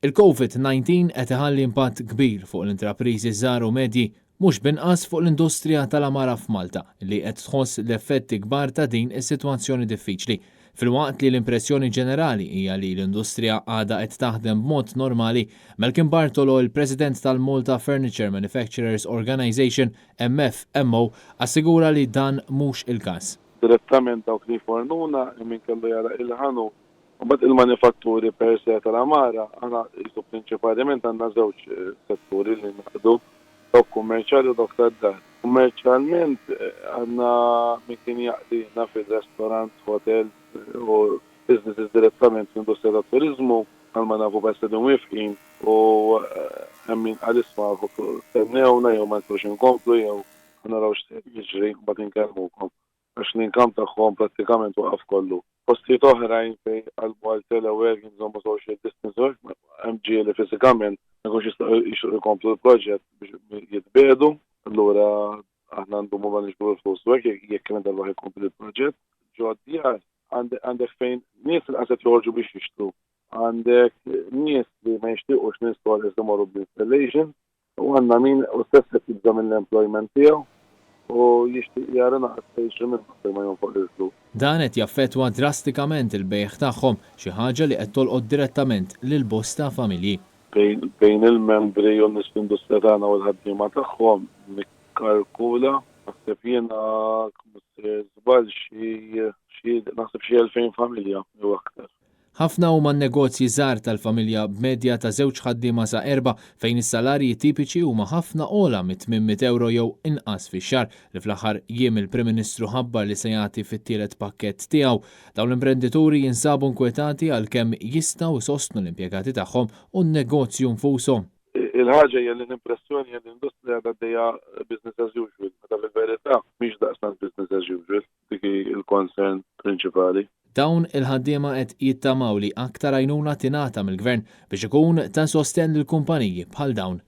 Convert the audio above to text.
Il-COVID-19 qed iħalli impatt kbir fuq l-intrapriżi żgħar u medji mhux binqas fuq l-industrija tal-amara f'Malta li qed tħoss l-effetti kbar ta' din is-sitwazzjoni diffiċli. Filwaqt li l-impressjoni ġenerali hija li l-industrija għadha qed taħdem b'mod normali, Malcolm Bartolo, il-President tal-Malta Furniture Manufacturers Organisation (MFMO), assigura li dan mhux il-każ. Direttament dawk li fornuna min kellu jara il-ħanu u bad il-manifatturi per se tal-amara għana jisu prinċipalment għandna żewġ setturi li naqdu dawk kummerċjali u dawk tad-dar. Kummerċjalment għandna min kien jaqdina fil-restorant, hotel u businesses direttament fl-industrija tat-turizmu għalma nafu bess li mwifqin u għemmin għal-isma tennewna jew ma ntrux inkomplu jew naraw jiġri bad inkellmukom. Għax l-inkam tagħhom prattikament waqaf kollu. Postijiet oħrajn fej għalbu għal teleworking, insomma social distance work, MG li fisikament ma jkunx jistgħu jkomplu l-proġett biex jitbedu, allura aħna ndumu ma nixbru l-flus work jekk kien darba jkomplu l-proġett. Ġo għaddija għandek fejn nies il-qasat joħorġu biex jixtru. Għandek nies li ma jixtiequx ninstall iżomorru bl-installation u għandna min u stess qed jibda mill-employment tiegħu u jixtieq jara naqas jixtri minn ma jonfoq l-flus. Dan qed jaffettwa drastikament il-bejħ tagħhom, xi ħaġa li qed tolqod direttament lil bosta familji. Bejn il-membri u n-nies-industrija tagħna u l-ħaddiema tagħhom nikkalkula naħseb jiena żball naħseb xi 2000 familja jew aktar. Ħafna huma n-negozji żgħar tal-familja b'medja ta' żewġ ħaddiema sa' 4 fejn is-salarji tipiċi huma ħafna ogħla mit €800 jew inqas fix-xahar li fl-aħħar jiem il-Prim Ministru ħabbar li se jagħti fit-tielet pakkett tiegħu. Dawn l-imprenditori jinsabu nkwetati għalkemm jistgħu jsostnu l-impjegati tagħhom u n-negozju nfushom. Il-ħaġa hija li l-impressjoni hija l-industrija għaddejja business as usual, meta fil-verità mhix daqstant business as usual, dik il-konsern prinċipali. Dawn il-ħaddiema qed jittamaw li aktar għajnuna tingħata mill-Gvern biex ikun ta' sostenn lill-kumpaniji bħal dawn